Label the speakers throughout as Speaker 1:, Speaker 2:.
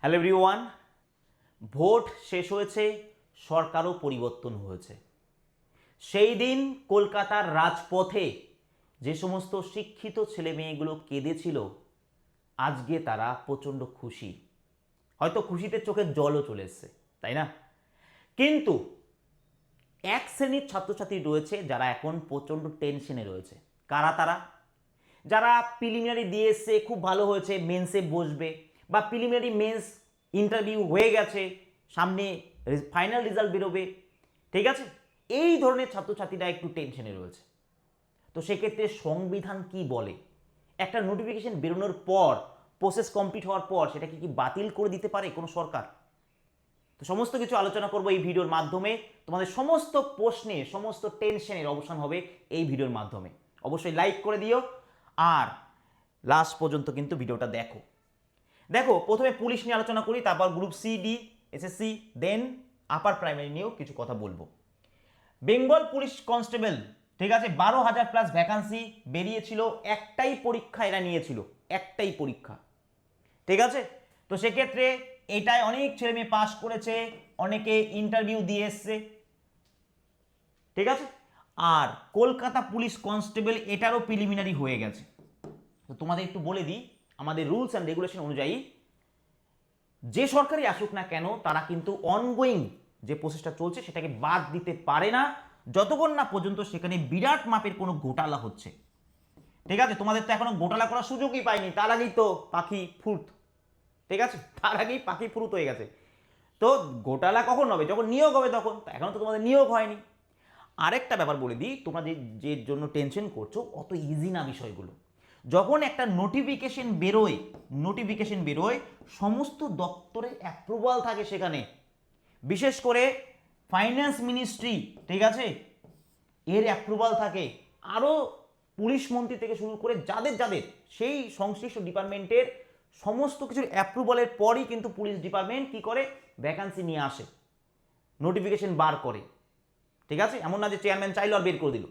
Speaker 1: Hello everyone, vote শেষ হয়েছে, সরকারও পরিবর্তন হয়েছে। সেই দিন কলকাতার রাজপথে যে সমস্ত শিক্ষিত ছেলে মেয়েগুলো কেঁদেছিল, আজকে তারা প্রচণ্ড খুশি। হয়তো খুশিতে চোখের জলও চলে এসছে, তাই না? কিন্তু এক শ্রেণীর ছাত্রছাত্রী রয়েছে যারা এখন প্রচণ্ড টেনশনে রয়েছে। কারা তারা? যারা প্রিলিমিনারি দিয়ে এসছে, খুব ভালো হয়েছে, মেন্সে বসবে, বা প্রিলিমিনারি মেন্স ইন্টারভিউ হয়ে গেছে, সামনে ফাইনাল রেজাল্ট বেরোবে, ঠিক আছে? এই ধরনের ছাত্রছাত্রীরা একটু টেনশনে রয়েছে। তো সেক্ষেত্রে সংবিধান কি বলে? একটা নোটিফিকেশন বেরোনোর পর, প্রসেস কমপ্লিট হওয়ার পর সেটাকে কি বাতিল করে দিতে পারে কোনো সরকার? তো সমস্ত কিছু আলোচনা করব এই ভিডিওর মাধ্যমে। তোমাদের সমস্ত প্রশ্নে, সমস্ত টেনশনের অবসান হবে এই ভিডিওর মাধ্যমে। অবশ্যই লাইক করে দিও আর লাস্ট পর্যন্ত কিন্তু ভিডিওটা দেখো। দেখো, প্রথমে পুলিশ নিয়ে আলোচনা করি, তারপর গ্রুপ সি, ডি, এসএসসি, দেন আপার প্রাইমারি নিয়েও কিছু কথা বলবো। বেঙ্গল পুলিশ কনস্টেবল, ঠিক আছে, 12,000 প্লাস ভ্যাকান্সি বেরিয়েছিল। একটাই পরীক্ষা এরা নিয়েছিল, একটাই পরীক্ষা, ঠিক আছে? তো সেক্ষেত্রে এটাই অনেক ছেলে মেয়ে পাস করেছে, অনেকে ইন্টারভিউ দিয়ে এসছে, ঠিক আছে? আর কলকাতা পুলিশ কনস্টেবল এটারও প্রিলিমিনারি হয়ে গেছে। তো তোমাদের একটু বলে দিই, আমাদের রুলস অ্যান্ড রেগুলেশন অনুযায়ী যে সরকারই আসুক না কেন, তারা কিন্তু অনগোয়িং যে প্রসেসটা চলছে সেটাকে বাদ দিতে পারে না, যতক্ষণ না পর্যন্ত সেখানে বিরাট মাপের কোনো ঘোটালা হচ্ছে, ঠিক আছে? তোমাদের তো এখনো ঘোটালা করার সুযোগই পাইনি, তার আগেই তো পাখি ফুট, ঠিক আছে? তার আগেই পাখি ফুরুত হয়ে গেছে। তো ঘোটালা কখন হবে? যখন নিয়োগ হবে তখন। এখন তো তোমাদের নিয়োগ হয়নি। আরেকটা ব্যাপার বলে দিই, তোমরা যে জন্য টেনশন করছো, অত ইজি না বিষয়গুলো। যখন একটা নোটিফিকেশন বেরোয়, সমস্ত দপ্তরের অ্যাপ্রুভাল থাকে সেখানে, বিশেষ করে ফাইন্যান্স মিনিস্ট্রি, ঠিক আছে, এর অ্যাপ্রুভাল থাকে। আরও পুলিশ মন্ত্রী থেকে শুরু করে যাদের যাদের সেই সংশ্লিষ্ট ডিপার্টমেন্টের সমস্ত কিছুর অ্যাপ্রুভালের পরই কিন্তু পুলিশ ডিপার্টমেন্ট কি করে, ভ্যাকান্সি নিয়ে আসে, নোটিফিকেশন বার করে, ঠিক আছে? এমন না যে চেয়ারম্যান চাইলো আর বের করে দিল।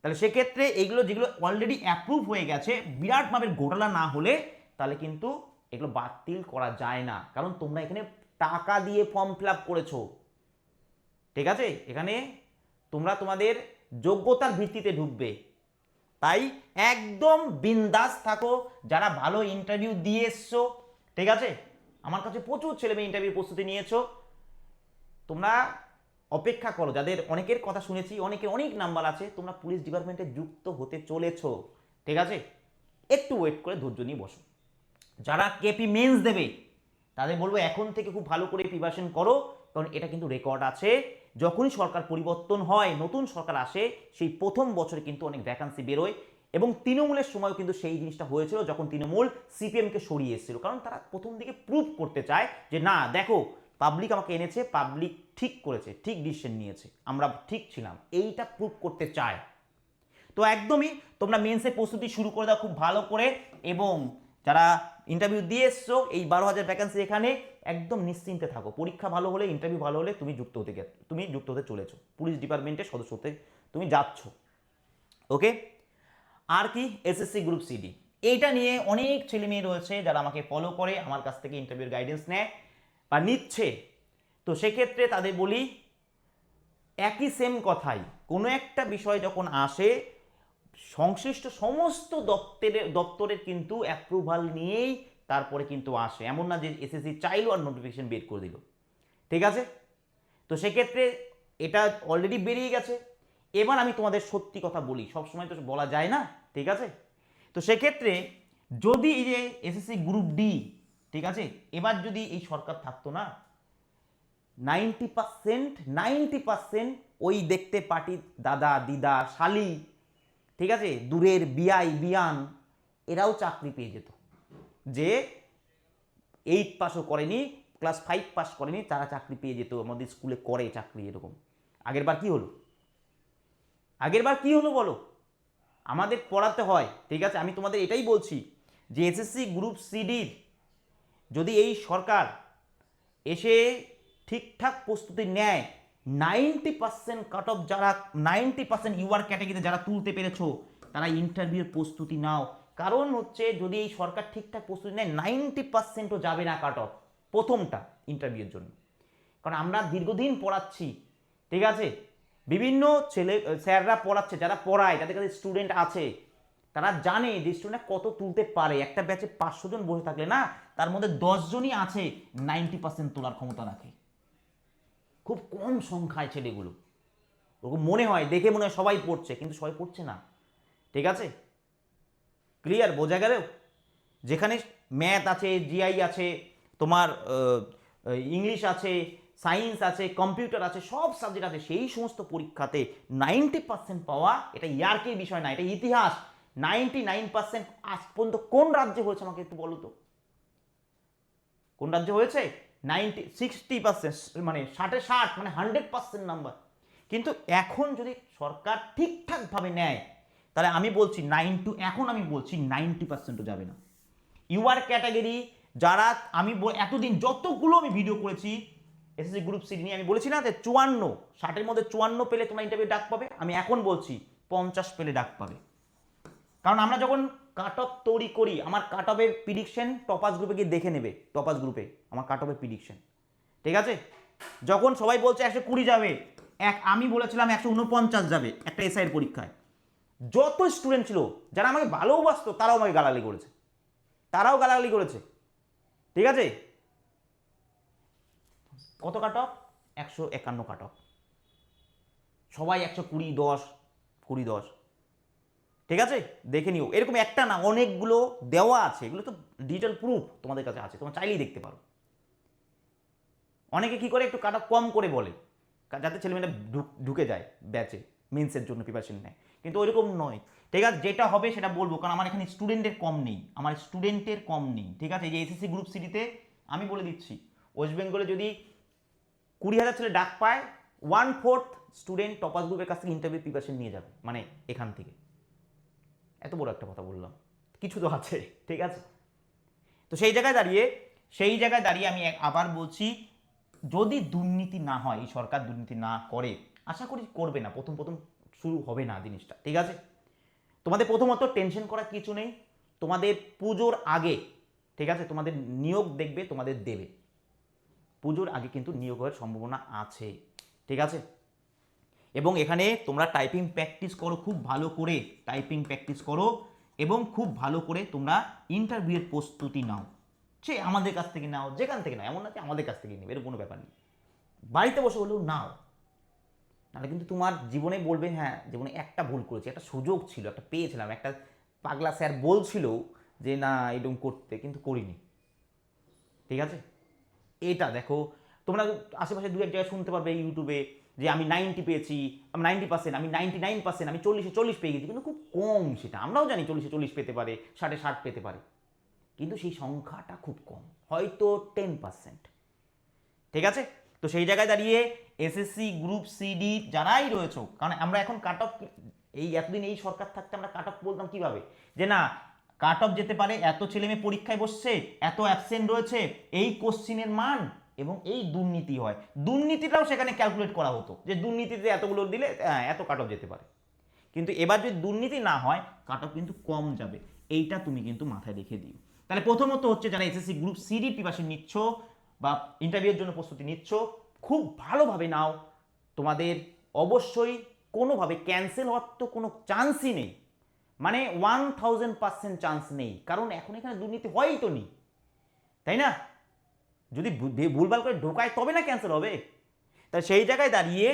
Speaker 1: তাহলে সেক্ষেত্রে এইগুলো যেগুলো অলরেডি অ্যাপ্রুভ হয়ে গেছে, বিরাট ভাবে ঘোটালা না হলে তাহলে কিন্তু এগুলো বাতিল করা যায় না, কারণ তোমরা এখানে টাকা দিয়ে ফর্ম ফিল আপ করেছো, ঠিক আছে? এখানে তোমরা তোমাদের যোগ্যতার ভিত্তিতে ঢুকবে, তাই একদম বিন্দাস থাকো। যারা ভালো ইন্টারভিউ দিয়ে এসছো, ঠিক আছে, আমার কাছে প্রচুর ছেলে মেয়ে ইন্টারভিউ প্রস্তুতি নিয়েছো, তোমরা অপেক্ষা করো। যাদের অনেকের কথা শুনেছি, অনেকের অনেক নাম্বার আছে, তোমরা পুলিশ ডিপার্টমেন্টে যুক্ত হতে চলেছো, ঠিক আছে? একটু ওয়েট করে ধৈর্য নিয়ে বসো। যারা কেপি মেন্স দেবে তাদের বলবো এখন থেকে খুব ভালো করে প্রিপারেশন করো, কারণ এটা কিন্তু রেকর্ড আছে। যখনই সরকার পরিবর্তন হয়, নতুন সরকার আসে, সেই প্রথম বছরে কিন্তু অনেক ভ্যাকান্সি বেরোয়। এবং তৃণমূলের সময়ও কিন্তু সেই জিনিসটা হয়েছিল, যখন তৃণমূল সিপিএমকে সরিয়ে এসেছিল, কারণ তারা প্রথম দিকে প্রুভ করতে চায় যে না দেখো, পাবলিক আমাকে এনেছে, পাবলিক ঠিক করেছে, ঠিক ডিসিশন নিয়েছে, আমরা ঠিক ছিলাম, এইটা প্রুভ করতে চায়। তো একদমই তোমরা মেন্সের প্রস্তুতি শুরু করে দাও খুব ভালো করে। এবং যারা ইন্টারভিউ দিয়ে এসছো, এই 12,000 ভ্যাকান্সি এখানে, একদম নিশ্চিন্তে থাকো। পরীক্ষা ভালো হলে, ইন্টারভিউ ভালো হলে তুমি যুক্ত হতে চলেছো, পুলিশ ডিপার্টমেন্টের সদস্য হতে তুমি যাচ্ছ, ওকে? আর কি, এসএসসি গ্রুপ সিডি, এইটা নিয়ে অনেক ছেলে মেয়ে রয়েছে যারা আমাকে ফলো করে, আমার কাছ থেকে ইন্টারভিউর গাইডেন্স নেয় বা নিচ্ছে। তো সেক্ষেত্রে তাদের বলি একই সেম কথাই, কোনো একটা বিষয় যখন আসে, সংশ্লিষ্ট সমস্ত দপ্তরের কিন্তু অ্যাপ্রুভাল নিয়েই তারপরে কিন্তু আসে। এমন না যে এসএসসি চাইলো আর নোটিফিকেশন বের করে দিল, ঠিক আছে? তো সেক্ষেত্রে এটা অলরেডি বেরিয়ে গেছে। এবার আমি তোমাদের সত্যি কথা বলি, সবসময় তো বলা যায় না, ঠিক আছে? তো সেক্ষেত্রে যদি এই যে এসএসসি গ্রুপ ডি, ঠিক আছে, এবার যদি এই সরকার থাকতো না, 90% ওই দেখতে পার্টির দাদা দিদা শালি, ঠিক আছে, দূরের বিআই বিয়ান, এরাও চাকরি পেয়ে যেত। যে 8 পাসও করেনি, ক্লাস 5 পাস করেনি, তারা চাকরি পেয়ে যেত। আমাদের স্কুলে করে চাকরি এরকম। আগেরবার কি হলো? বলো? আমাদের পড়াতে হয়, ঠিক আছে? আমি তোমাদের এটাই বলছি যে এসএসসি গ্রুপ সিডির যদি এই সরকার এসে ঠিকঠাক প্রস্তুতি নেয়, 90% কাট অফ, যারা 90% ইউআর ক্যাটাগরিতে যারা তুলতে পেরেছো, তারা ইন্টারভিউর প্রস্তুতি নাও। কারণ হচ্ছে যদি এই সরকার ঠিকঠাক প্রস্তুতি নেয় 90%ও যাবে না কাট অফ প্রথমটা ইন্টারভিউর জন্য। কারণ আমরা দীর্ঘদিন পড়াচ্ছি, ঠিক আছে, বিভিন্ন স্যাররা পড়াচ্ছে, যারা পড়ায়, যাদের কাছে স্টুডেন্ট আছে, তারা জানে যে স্টুডেন্ট কত তুলতে পারে। একটা ব্যাচে 500 জন বসে থাকলে না, তার মধ্যে 10 জনই আছে 90% তোলার ক্ষমতা রাখে। খুব কম সংখ্যায় ছেলেগুলো, ওরকম মনে হয়, দেখে মনে হয় সবাই পড়ছে, কিন্তু সবাই পড়ছে না, ঠিক আছে, ক্লিয়ার, বোঝা গেল? যেখানে ম্যাথ আছে, জিআই আছে, তোমার ইংলিশ আছে, সায়েন্স আছে, কম্পিউটার আছে, সব সাবজেক্ট আছে, সেই সমস্ত পরীক্ষাতে 90% পাওয়া এটা ইয়ার্কের বিষয় না, এটা ইতিহাস। 99% আজ পর্যন্ত কোন রাজ্যে হয়েছে আমাকে একটু বলো তো, কোন রাজ্যে হয়েছে? 60%, মানে 60 মানে 100% নাম্বার। কিন্তু এখন যদি সরকার ঠিকঠাকভাবে নেয়, তাহলে আমি বলছি এখন আমি বলছি 90%ও যাবে না। ইউআর ক্যাটাগরি যারা, আমি এতদিন যতগুলো আমি ভিডিও করেছি এসএসসি গ্রুপ সি নিয়ে, আমি বলেছি না যে 60-এর মধ্যে 54 পেলে তোমরা ইন্টারভিউ ডাক পাবে। আমি এখন বলছি 50 পেলে ডাক পাবে। কারণ আমরা যখন কাট অফ তৈরি করি, আমার কাট অফের প্রিডিকশন টপাস গ্রুপে গিয়ে দেখে নেবে, টপাস গ্রুপে আমার কাট অফের প্রিডিকশন, ঠিক আছে। যখন সবাই বলছে 120 যাবে, আমি বলেছিলাম 149 যাবে একটা এসআইয়ের পরীক্ষায়। যত স্টুডেন্ট ছিল যারা আমাকে ভালোবাসতো, তারাও আমাকে গালাগালি করেছে, ঠিক আছে। কত কাট অফ? 151 cut off. সবাই 120-10, ঠিক আছে, দেখে নিও। এরকম একটা না, অনেকগুলো দেওয়া আছে, এগুলো তো ডিজিটাল প্রুফ তোমাদের কাছে আছে, তোমরা চাইলেই দেখতে পারো। অনেকে কি করে, একটু কাট অফ কম করে বলে, যাতে ছেলেমেয়েরা ঢুকে যায় ব্যাচে, মেন্সের জন্য প্রিপারেশন নেয়, কিন্তু ওইরকম নয়, ঠিক আছে। যেটা হবে সেটা বলবো, কারণ আমার এখানে স্টুডেন্টের কম নেই, ঠিক আছে। এই যে এসএসসি গ্রুপ সিটিতে আমি বলে দিচ্ছি, ওয়েস্ট বেঙ্গলে যদি 20,000 ছেলে ডাক পায়, 1/4 স্টুডেন্ট টপাস গ্রুপের কাছ থেকে ইন্টারভিউ প্রিপারেশন নিয়ে যাবে, মানে এখান থেকে। এত বড় একটা কথা বললাম, কিছু তো আছে, ঠিক আছে। তো সেই জায়গায় দাঁড়িয়ে আমি আবার বলছি, যদি দুর্নীতি না হয়, এই সরকার দুর্নীতি না করে, আশা করি করবে না, প্রথম শুরু হবে না জিনিসটা, ঠিক আছে। তোমাদের প্রথমত টেনশন করার কিছু নেই, তোমাদের পুজোর আগে, ঠিক আছে, তোমাদের নিয়োগ দেখবে, তোমাদের দেবে, পুজোর আগে কিন্তু নিয়োগ হওয়ার সম্ভাবনা আছে, ঠিক আছে। এবং এখানে তোমরা টাইপিং প্র্যাকটিস করো, খুব ভালো করে টাইপিং প্র্যাকটিস করো, এবং খুব ভালো করে তোমরা ইন্টারভিউয়ের প্রস্তুতি নাও। সে আমাদের কাছ থেকে নাও, যেখান থেকে নাও, এমন না যে আমাদের কাছ থেকে নেবে, এর কোনো ব্যাপার নেই, বাড়িতে বসে হলেও নাও। নাহলে কিন্তু তোমার জীবনে বলবে, হ্যাঁ জীবনে একটা ভুল করেছি, একটা সুযোগ ছিল, একটা পেয়েছিলাম, একটা পাগলা স্যার বলছিল যে না এরকম করতে, কিন্তু করিনি, ঠিক আছে। এটা দেখো, তোমরা আশেপাশে দু এক জায়গায় শুনতে পারবে ইউটিউবে যে আমি 90 পেয়েছি, আমি 90%, আমি 99%, আমি 40-40 পেয়ে গেছি, কিন্তু খুব কম সেটা। আমরাও জানি 40-40 পেতে পারে, 60-60 পেতে পারে, কিন্তু সেই সংখ্যাটা খুব কম, হয়তো 10%, ঠিক আছে। তো সেই জায়গায় দাঁড়িয়ে এসএসসি গ্রুপ সিডি যারাই রয়েছে, কারণ আমরা এখন কাট অফ, এই এতদিন এই সরকার থাকতে আমরা কাট অফ বলতাম কিভাবে, যে না কাট অফ যেতে পারে, এত ছেলে মেয়ে পরীক্ষায় বসছে, এত অ্যাবসেন্ট রয়েছে, এই কোশ্চিনের মান, এবং এই দুর্নীতি হয়, দুর্নীতিটাও সেখানে ক্যালকুলেট করা হতো, যে দুর্নীতিতে এতগুলো দিলে এত কাট অফ যেতে পারে। কিন্তু এবার যদি দুর্নীতি না হয়, কাট অফ কিন্তু কম যাবে, এইটা তুমি কিন্তু মাথায় রেখে দিও। তাহলে প্রথমত হচ্ছে, যারা এসএসসি গ্রুপ সিডি প্রিপারেশন নিচ্ছ বা ইন্টারভিউয়ের জন্য প্রস্তুতি নিচ্ছ, খুব ভালোভাবে নাও। তোমাদের অবশ্যই কোনোভাবে ক্যান্সেল হওয়ার তো কোনো চান্সই নেই, মানে 1000% চান্স নেই, কারণ এখন এখানে দুর্নীতি হয়ই তো নেই, তাই না। যদি ভুলভাল করে ঢোকায় তবে না ক্যান্সেল হবে। তাই সেই জায়গায় দাঁড়িয়ে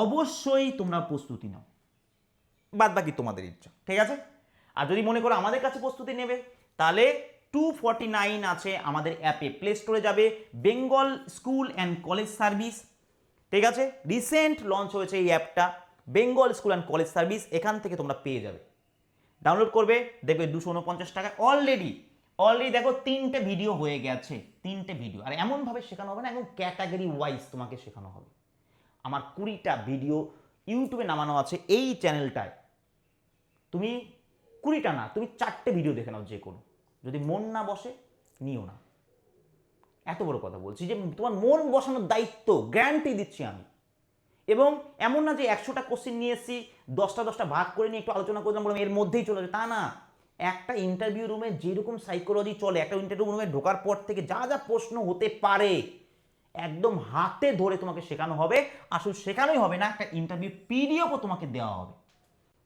Speaker 1: অবশ্যই তোমরা প্রস্তুতি নাও, বাদ বাকি তোমাদের ইচ্ছা, ঠিক আছে। আর যদি মনে করো আমাদের কাছে প্রস্তুতি নেবে, তাহলে 249 আছে আমাদের অ্যাপে, প্লে স্টোরে যাবে, Bengal school and college service, ঠিক আছে। রিসেন্ট লঞ্চ হয়েছে এই অ্যাপটা, Bengal school and college service, এখান থেকে তোমরা পেয়ে যাবে, ডাউনলোড করবে, দেখবে 249 টাকা। অলরেডি দেখো 3টে ভিডিও হয়ে গেছে, 3টে ভিডিও। আর এমনভাবে শেখানো হবে না, একদম ক্যাটাগরি ওয়াইজ তোমাকে শেখানো হবে। আমার 20টা ভিডিও ইউটিউবে নামানো আছে এই চ্যানেলটায়, তুমি 20টা না, তুমি 4টে ভিডিও দেখে নাও, যে কোনো, যদি মন না বসে নিও না, এত বড় কথা বলছি, যে তোমার মন বসানোর দায়িত্ব গ্যারান্টি দিচ্ছি আমি। এবং এমন না যে 100টা কোশ্চেন নিয়ে এসেছি, 10টা ভাগ করে নিয়ে একটু আলোচনা করলাম, বললাম এর মধ্যেই চলে যাবে, তা না। একটা ইন্টারভিউ রুমে যেরকম সাইকোলজি চলে, একটা ইন্টারভিউ রুমে ঢোকার পর থেকে যা যা প্রশ্ন হতে পারে একদম হাতে ধরে তোমাকে শেখানো হবে। আসলে শেখানোই হবে না, একটা ইন্টারভিউ পিডিএফও তোমাকে দেওয়া হবে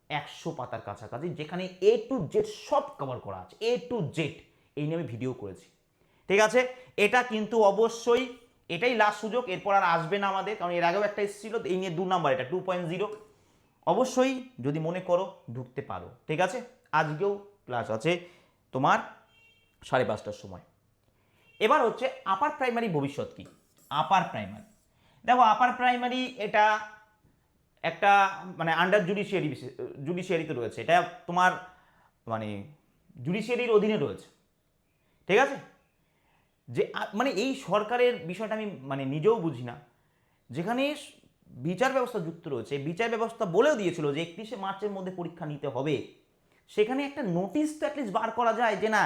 Speaker 1: 100 পাতার কাছাকাছি, যেখানে এ টু জেড সব কভার করা আছে, এ টু জেড। এই নিয়ে আমি ভিডিও করেছি, ঠিক আছে। এটা কিন্তু অবশ্যই এটাই লাস্ট সুযোগ, এরপর আর আসবে না আমাদের, কারণ এর আগেও একটা এসেছিল, এই নিয়ে 2 নাম্বার, এটা 2.0। অবশ্যই যদি মনে করো ঢুকতে পারো, ঠিক আছে। আজকেও ক্লাস আছে তোমার 5:30টার সময়। এবার হচ্ছে আপার প্রাইমারি ভবিষ্যৎ কি। আপার প্রাইমারি, দেখো আপার প্রাইমারি এটা একটা মানে আন্ডার জুডিশিয়ারিতে রয়েছে, এটা তোমার মানে জুডিশিয়ারির অধীনে রয়েছে, ঠিক আছে। যে মানে এই সরকারের বিষয়টা আমি মানে নিজেও বুঝি না, যেখানে বিচার ব্যবস্থা যুক্ত রয়েছে, বিচার ব্যবস্থা বলেও দিয়েছিল যে 31শে মার্চের মধ্যে পরীক্ষা নিতে হবে, সেখানে একটা নোটিশ তো অ্যাটলিস্ট বার করা যায় যে না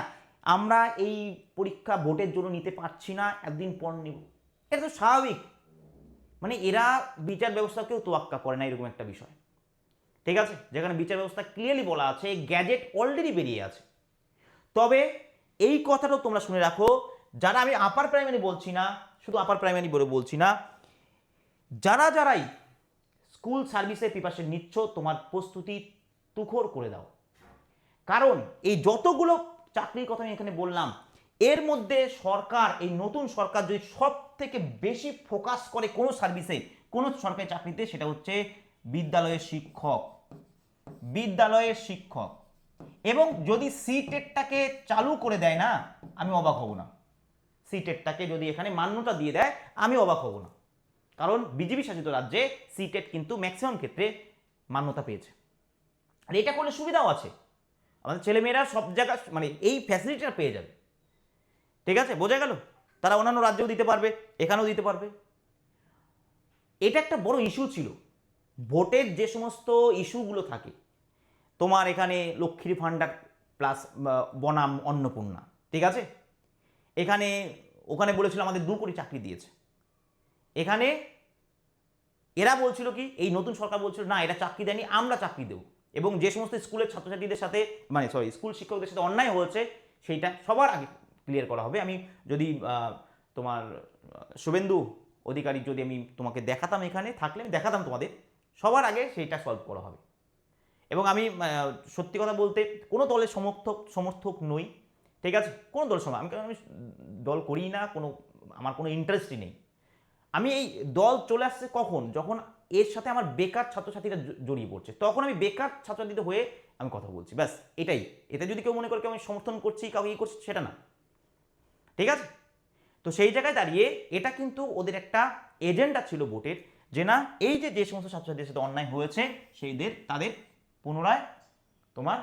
Speaker 1: আমরা এই পরীক্ষা ভোটের জন্য নিতে পারছি না, একদিন পর নিব। এটা তো স্বাভাবিক, মানে এরা বিচার ব্যবস্থাকেও তোয়াক্কা করে না এরকম একটা বিষয়, ঠিক আছে। যেখানে বিচার ব্যবস্থা ক্লিয়ারলি বলা আছে, গ্যাজেট অলরেডি বেরিয়ে আছে। তবে এই কথাটাও তোমরা শুনে রাখো, যারা, আমি আপার প্রাইমারি বলছি না, শুধু আপার প্রাইমারি বলে বলছি না, যারাই স্কুল সার্ভিসের প্রিপারেশন নিচ্ছ, তোমার প্রস্তুতি তুখর করে দাও। কারণ এই যতগুলো চাকরির কথা আমি এখানে বললাম, এর মধ্যে সরকার, এই নতুন সরকার যদি সব থেকে বেশি ফোকাস করে কোনো সার্ভিসে, কোনো সরকারি চাকরিতে, সেটা হচ্ছে বিদ্যালয়ের শিক্ষক। বিদ্যালয়ের শিক্ষক। এবং যদি সিটেটটাকে চালু করে দেয় না, আমি অবাক হব না। সিটেটটাকে যদি এখানে মান্যতা দিয়ে দেয়, আমি অবাক হব না। কারণ বিজেপি শাসিত রাজ্যে সিটেট কিন্তু ম্যাক্সিমাম ক্ষেত্রে মান্যতা পেয়েছে। আর এটা করলে সুবিধাও আছে, আমাদের ছেলেমেয়েরা সব জায়গায় মানে এই ফ্যাসিলিটিটা পেয়ে যাবে, ঠিক আছে, বোঝা গেল। তারা অন্যান্য রাজ্যেও দিতে পারবে, এখানেও দিতে পারবে। এটা একটা বড় ইস্যু ছিল, ভোটের যে সমস্ত ইস্যুগুলো থাকে, তোমার এখানে লক্ষ্মীর ভাণ্ডার প্লাস বনাম অন্নপূর্ণা, ঠিক আছে। এখানে ওখানে বলেছিল আমাদের 2 কোটি চাকরি দিয়েছে, এখানে এরা বলছিল কি, এই নতুন সরকার বলছিল না এরা চাকরি দেয়নি, আমরা চাকরি দেবো। এবং যে সমস্ত স্কুলের ছাত্রছাত্রীদের সাথে মানে স্কুল শিক্ষকদের সাথে অন্যায় হয়েছে, সেইটা সবার আগে ক্লিয়ার করা হবে। আমি যদি তোমার শুভেন্দু অধিকারী যদি আমি তোমাকে দেখাতাম, এখানে থাকলে আমি দেখাতাম তোমাদের, সবার আগে সেইটা সলভ করা হবে। এবং আমি সত্যি কথা বলতে কোনো দলের সমর্থক নই, ঠিক আছে, কোনো দলের সময় আমি দল করি না, আমার কোনো ইন্টারেস্টই নেই। আমি এই দল চলে আসছে কখন, যখন এর সাথে আমার বেকার ছাত্রছাত্রীরা জড়িয়ে পড়ছে, তখন আমি বেকার ছাত্রছাত্রীদের হয়ে আমি কথা বলছি, ব্যাস এটাই। এতে যদি কেউ মনে করে আমি সমর্থন করছি, কাউকে ই করছি, সেটা না, ঠিক আছে। তো সেই জায়গায় দাঁড়িয়ে এটা কিন্তু ওদের একটা এজেন্ডা ছিল ভোটের, যে না এই যে সমস্ত ছাত্রছাত্রীদের সাথে অন্যায় হয়েছে, তাদের পুনরায় তোমার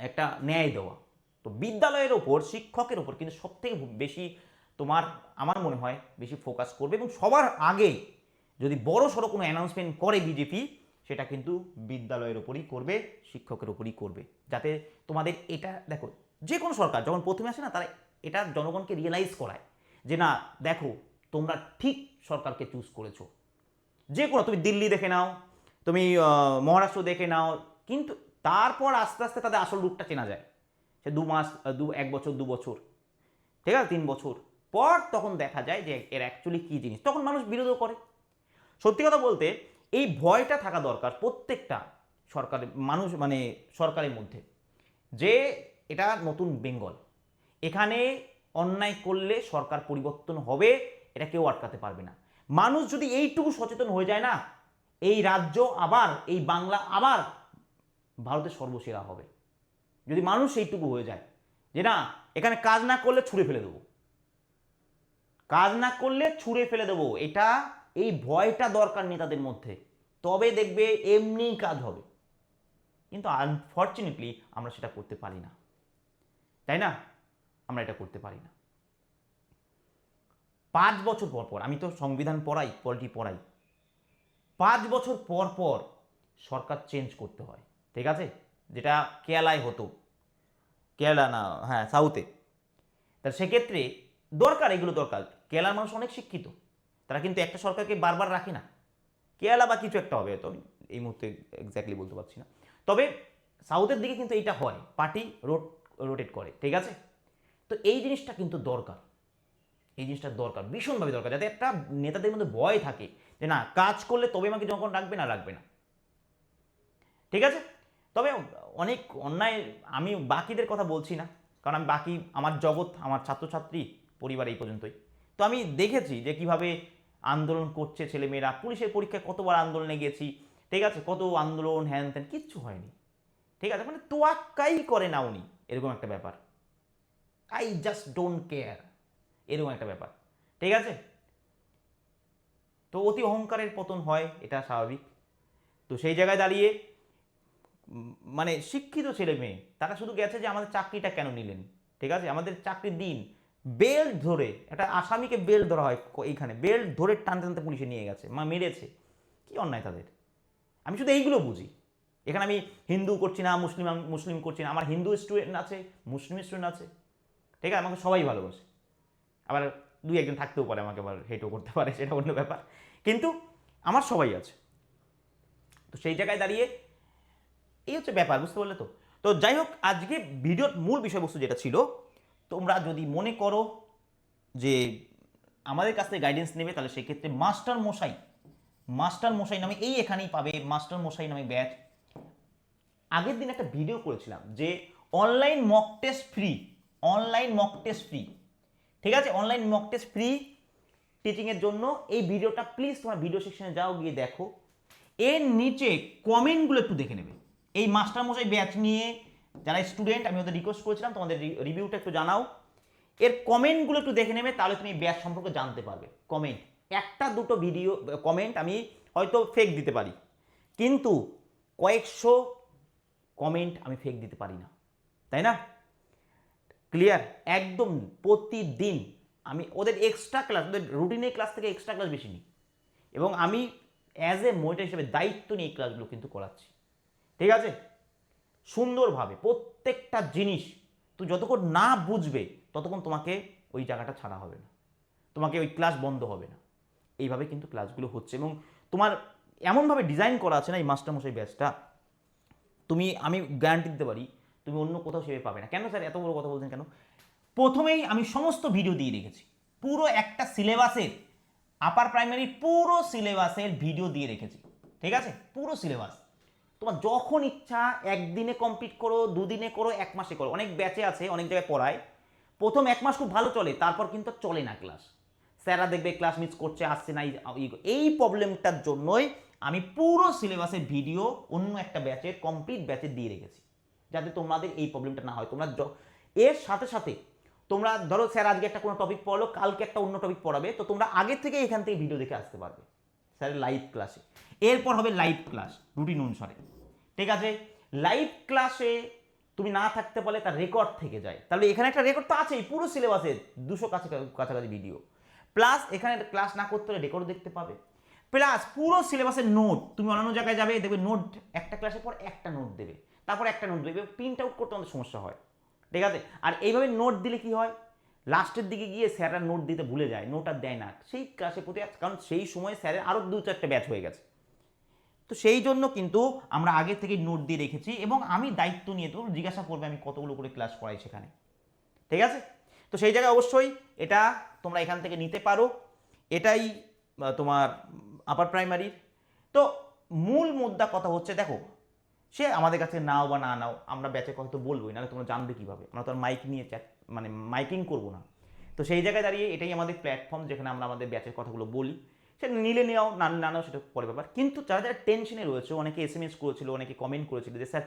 Speaker 1: একটা ন্যায় দেওয়া। তো বিদ্যালয়ের ওপর, শিক্ষকের ওপর কিন্তু সবথেকে বেশি তোমার আমার মনে হয় বেশি ফোকাস করবে। এবং সবার আগে যদি বড় সড়ো কোনো অ্যানাউন্সমেন্ট করে বিজেপি, সেটা কিন্তু বিদ্যালয়ের ওপরই করবে, শিক্ষকের ওপরই করবে, যাতে তোমাদের এটা দেখো, যে কোনো সরকার যখন প্রথমে আসে না, তারা এটা জনগণকে রিয়েলাইজ করায় যে না দেখো তোমরা ঠিক সরকারকে চুজ করেছো। যে কোনো, তুমি দিল্লি দেখে নাও, তুমি মহারাষ্ট্র দেখে নাও, কিন্তু তারপর আস্তে আস্তে তাদের আসল রূপটা চেনা যায়। সে 2 মাস 1 বছর 2 বছর, ঠিক আছে, 3 বছর পর তখন দেখা যায় যে এর অ্যাকচুয়ালি কী জিনিস, তখন মানুষ বিরোধও করে। সত্যি কথা বলতে এই ভয়টা থাকা দরকার প্রত্যেকটা সরকারের মানুষ মানে সরকারের মধ্যে, যে এটা নতুন বেঙ্গল, এখানে অন্যায় করলে সরকার পরিবর্তন হবে, এটা কেউ আটকাতে পারবে না। মানুষ যদি এইটুকু সচেতন হয়ে যায় না, এই রাজ্য আবার, এই বাংলা আবার ভারতের সর্বসেরা হবে। যদি মানুষ এইটুকু হয়ে যায় যে না এখানে কাজ না করলে ছুঁড়ে ফেলে দেবো, কাজ না করলে ছুঁড়ে ফেলে দেবো, এটা এই ভয়টা দরকার নেতাদের মধ্যে, তবে দেখবে এমনিই কাজ হবে। কিন্তু আনফর্চুনেটলি আমরা সেটা করতে পারি না, তাই না, আমরা এটা করতে পারি না। 5 বছর পর পর, আমি তো সংবিধান পড়াই, পলিটি পড়াই, 5 বছর পর পর সরকার চেঞ্জ করতে হয়, ঠিক আছে। যেটা কেরালায় হতো, কেরালা না, হ্যাঁ সাউথে। তা সেক্ষেত্রে দরকার, এগুলো দরকার। কেরালার মানুষ অনেক শিক্ষিত, তারা কিন্তু একটা সরকারকে বারবার রাখে না। কেরালা বা কিছু একটা হবে, তো আমি এই মুহূর্তে এক্স্যাক্টলি বলতে পারছি না। তবে সাউথের দিকে কিন্তু এইটা হয়, পার্টি রোটেট করে, ঠিক আছে। তো এই জিনিসটা কিন্তু দরকার, এই জিনিসটা দরকার, ভীষণভাবে দরকার, যাতে একটা নেতাদের মধ্যে ভয় থাকে যে না কাজ করলে তবে আমাকে যখন রাখবে, না রাখবে না, ঠিক আছে। তবে অনেক অন্যায়, আমি বাকিদের কথা বলছি না, কারণ আমি বাকি আমার জগৎ, আমার ছাত্রছাত্রী পরিবার এই পর্যন্তই। তো আমি দেখেছি যে কিভাবে আন্দোলন করছে ছেলেমেয়েরা, পুলিশের পরীক্ষায় কতবার আন্দোলনে গেছি, ঠিক আছে, কত আন্দোলন হ্যান ত্যান, কিচ্ছু হয়নি, ঠিক আছে, মানে তোয়াক্কাই করে না উনি, এরকম একটা ব্যাপার, আই জাস্ট ডোন্ট কেয়ার, এরকম একটা ব্যাপার, ঠিক আছে। তো অতি অহংকারের পতন হয়, এটা স্বাভাবিক। তো সেই জায়গায় দাঁড়িয়ে মানে শিক্ষিত ছেলে মেয়ে তারা শুধু গেছে যে আমাদের চাকরিটা কেন নিলেন, ঠিক আছে, আমাদের চাকরি দিন, বেল্ট ধরে, একটা আসামিকে বেল্ট ধরা হয় এইখানে, বেল্ট ধরে টানতে টানতে পুলিশে নিয়ে গেছে, মেরেছে, কি অন্যায় তাদের। আমি শুধু এইগুলো বুঝি, এখানে আমি হিন্দু করছি না, মুসলিম করছি না, আমার হিন্দু স্টুডেন্ট আছে, মুসলিম স্টুডেন্ট আছে, ঠিক আছে, আমাকে সবাই ভালোবাসে, আবার দুই একজন থাকতেও পারে আমাকে আবার হেটও করতে পারে, সেটা অন্য ব্যাপার, কিন্তু আমার সবাই আছে। তো সেই জায়গায় দাঁড়িয়ে এই হচ্ছে ব্যাপার, বুঝতে পারলে তো। তো যাই হোক, আজকে ভিডিওর মূল বিষয়বস্তু যেটা ছিল, তোমরা যদি মনে করো যে আমাদের কাছ থেকে গাইডেন্স নেবে, তাহলে সেক্ষেত্রে মাস্টার মশাই নামে এই এখানেই পাবে, মাস্টার মশাই নামে ব্যাচ। আগের দিন একটা ভিডিও করেছিলাম যে online mock test free, online mock test free, ঠিক আছে, অনলাইন মক টেস্ট ফ্রি টিচিংয়ের জন্য। এই ভিডিওটা প্লিজ তোমার ভিডিও সেকশনে যাও, গিয়ে দেখো, এর নিচে কমেন্টগুলো একটু দেখে নেবে। এই মাস্টারমশাই ব্যাচ নিয়ে যারা স্টুডেন্ট, আমি ওদের রিকোয়েস্ট করেছিলাম তোমাদের রিভিউটা একটু জানাও, এর কমেন্টগুলো একটু দেখে নেবে, তাহলে তুমি ব্যাচ সম্পর্কে জানতে পারবে। কমেন্ট, একটা দুটো ভিডিও কমেন্ট আমি হয়তো ফেক দিতে পারি, কিন্তু কয়েকশো কমেন্ট আমি ফেক দিতে পারি না, তাই না? ক্লিয়ার? একদম প্রতিদিন আমি ওদের এক্সট্রা ক্লাস, ওদের রুটিনের ক্লাস থেকে এক্সট্রা ক্লাস বেশি নিই, এবং আমি অ্যাজ এ মনিটর হিসেবে দায়িত্ব নিয়ে এই ক্লাসগুলো কিন্তু করাচ্ছি, ঠিক আছে, সুন্দরভাবে প্রত্যেকটা জিনিস। তুই যতক্ষণ না বুঝবে ততক্ষণ তোমাকে ওই জায়গাটা ছাড়া হবে না, তোমাকে ওই ক্লাস বন্ধ হবে না, এইভাবে কিন্তু ক্লাসগুলো হচ্ছে। এবং তোমার এমনভাবে ডিজাইন করা আছে না এই মাস্টারমশাই ব্যাচটা, আমি গ্যারান্টি দিতে পারি তুমি অন্য কোথাও সেভাবে পাবে না। কেন স্যার এত বড় কথা বলছেন কেন? প্রথমেই আমি সমস্ত ভিডিও দিয়ে রেখেছি, পুরো একটা সিলেবাসের, আপার প্রাইমারি পুরো সিলেবাসের ভিডিও দিয়ে রেখেছি, ঠিক আছে, পুরো সিলেবাস। তোমার যখন ইচ্ছা একদিনে কমপ্লিট করো, দুদিনে করো, এক মাসে করো। অনেক ব্যাচে আছে, অনেক জায়গায় পড়ায়, প্রথম এক মাস খুব ভালো চলে, তারপর কিন্তু চলে না ক্লাস, স্যাররা দেখবে ক্লাস মিস করছে, আসছে না, এই প্রবলেমটার জন্যই আমি পুরো সিলেবাসের ভিডিও অন্য একটা ব্যাচের, কমপ্লিট ব্যাচে দিয়ে রেখেছি, যাতে তোমাদের এই প্রবলেমটা না হয়। তোমরা এর সাথে সাথে তোমরা ধরো স্যার আজকে একটা কোনো টপিক পড়ালো, কালকে একটা অন্য টপিক পড়াবে, তো তোমরা আগে থেকে এখান থেকে ভিডিও দেখে আসতে পারবে স্যারের লাইভ ক্লাসে। এরপর হবে লাইভ ক্লাস রুটিন অনুসারে, ঠিক আছে। লাইভ ক্লাসে তুমি না থাকতে পারলে তার রেকর্ড থেকে যায়, তাহলে এখানে একটা রেকর্ড তো আছেই পুরো সিলেবাসের 200 কাছাকাছি ভিডিও, প্লাস এখানে ক্লাস না করতে হলে রেকর্ড দেখতে পাবে, প্লাস পুরো সিলেবাসের নোট। তুমি অন্যান্য জায়গায় যাবে, দেখবে নোট একটা ক্লাসের পর একটা নোট দেবে, তারপর একটা নোট দেবে, প্রিন্ট আউট করতে আমাদের সমস্যা হয়, ঠিক আছে। আর এইভাবে নোট দিলে কি হয়, লাস্টের দিকে গিয়ে স্যাররা নোট দিতে ভুলে যায়, নোট আর দেয় না সেই ক্লাসে প্রতি, কারণ সেই সময় স্যারের আরও 2-4টে ব্যাচ হয়ে গেছে। তো সেই জন্য কিন্তু আমরা আগে থেকে নোট দিয়ে রেখেছি, এবং আমি দায়িত্ব নিয়ে, তো জিজ্ঞাসা করবে আমি কতগুলো করে ক্লাস করাই সেখানে, ঠিক আছে। তো সেই জায়গায় অবশ্যই এটা তোমরা এখান থেকে নিতে পারো, এটাই তোমার আপার প্রাইমারির। তো মূল মুদ্রা কথা হচ্ছে, দেখো সে আমাদের কাছে নাও বা না নাও, আমরা ব্যাচের কথা তো বলবোই, নাহলে তোমরা জানবে কীভাবে, আমরা তো আর মাইক নিয়ে মানে মাইকিং করবো না। তো সেই জায়গায় দাঁড়িয়ে এটাই আমাদের প্ল্যাটফর্ম, যেখানে আমরা আমাদের ব্যাচের কথাগুলো বলি, সেটা নিলে নেওয়া, না নাও সেটা পরে ব্যাপার। কিন্তু যারা যারা টেনশনে রয়েছে, অনেকে SMS করেছিল, অনেকে কমেন্ট করেছিল যে স্যার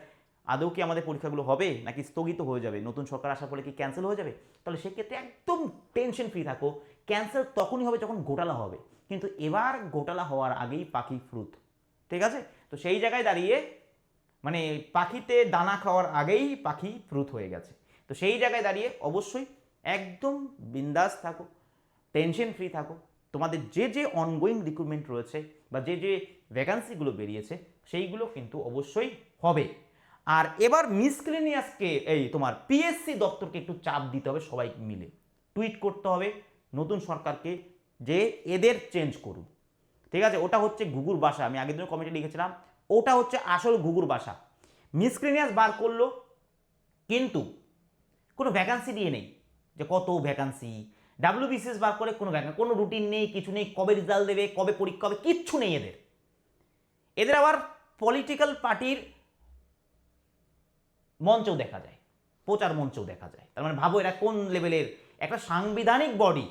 Speaker 1: আদৌ কি আমাদের পরীক্ষাগুলো হবে, নাকি স্থগিত হয়ে যাবে, নতুন সরকার আসার পরে কি ক্যান্সেল হয়ে যাবে? তাহলে সেক্ষেত্রে একদম টেনশন ফ্রি থাকো, ক্যান্সেল তখনই হবে যখন ঘোটালা হবে, কিন্তু এবার ঘোটালা হওয়ার আগেই পাখি ফ্রুট, ঠিক আছে। তো সেই জায়গায় দাঁড়িয়ে মানে পাখিতে দানা খাওয়ার আগেই পাখি ফ্রুট হয়ে গেছে। তো সেই জায়গায় দাঁড়িয়ে অবশ্যই একদম বিন্দাস থাকো, টেনশন ফ্রি থাকো, তোমাদের যে যে অনগোয়িং রিক্রুটমেন্ট রয়েছে বা যে যে ভ্যাকান্সিগুলো বেরিয়েছে সেইগুলো কিন্তু অবশ্যই হবে। আর এবার মিসক্লেনিয়াসকে, এই তোমার পিএসসি দপ্তরকে একটু চাপ দিতে হবে, সবাই মিলে টুইট করতে হবে নতুন সরকারকে যে এদের চেঞ্জ করুন, ঠিক আছে। ওটা হচ্ছে ঘুঘুর বাসা, আমি আগের দিন কমেন্টে লিখেছিলাম, ওটা হচ্ছে আসল ঘুঘুর বাসা। মিসক্রিনিয়াস বার করলো, কিন্তু কোনো ভ্যাকান্সি দিয়ে নেই যে কত ভ্যাকান্সি। ডাব্লিউবিসিএস বার করে কোনো ভ্যাকান্সি, কোনো রুটিন নেই, কিছু নেই, কবে রেজাল্ট দেবে, কবে পরীক্ষা হবে, কিচ্ছু নেই এদের। এদের আবার পলিটিক্যাল পার্টির মঞ্চেও দেখা যায়, প্রচার মঞ্চেও দেখা যায়। তার মানে ভাবো এরা কোন লেভেলের একটা সাংবিধানিক বডি,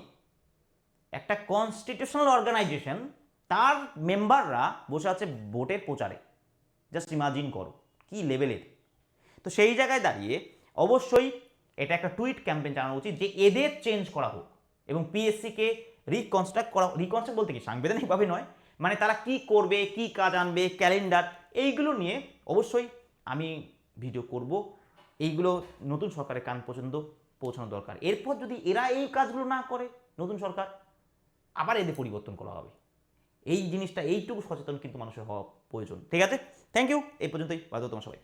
Speaker 1: একটা কনস্টিটিউশনাল অর্গানাইজেশন, তার মেম্বাররা বসে আছে ভোটের প্রচারে। জাস্ট ইমাজিন করো কি লেভেলের। তো সেই জায়গায় দাঁড়িয়ে অবশ্যই এটা একটা টুইট ক্যাম্পেইন চালানো উচিত যে এদের চেঞ্জ করা হোক এবং পিএসসিকে রিকনস্ট্রাক্ট করা। রিকনস্ট্রাক্ট বলতে কি সাংবিধানিকভাবে নয়, মানে তারা কি করবে, কি কাজ আনবে, ক্যালেন্ডার, এইগুলো নিয়ে অবশ্যই আমি ভিডিও করব। এইগুলো নতুন সরকারের কান পর্যন্ত পৌঁছানো দরকার। এরপর যদি এরা এই কাজগুলো না করে, নতুন সরকার, আবার এদের পরিবর্তন করা হবে। এই জিনিসটা, এইটুকু সচেতন কিন্তু মানুষের হওয়া প্রয়োজন। ঠিক আছে, থ্যাংক ইউ, এই পর্যন্তই। বাদ তোমার সবাই।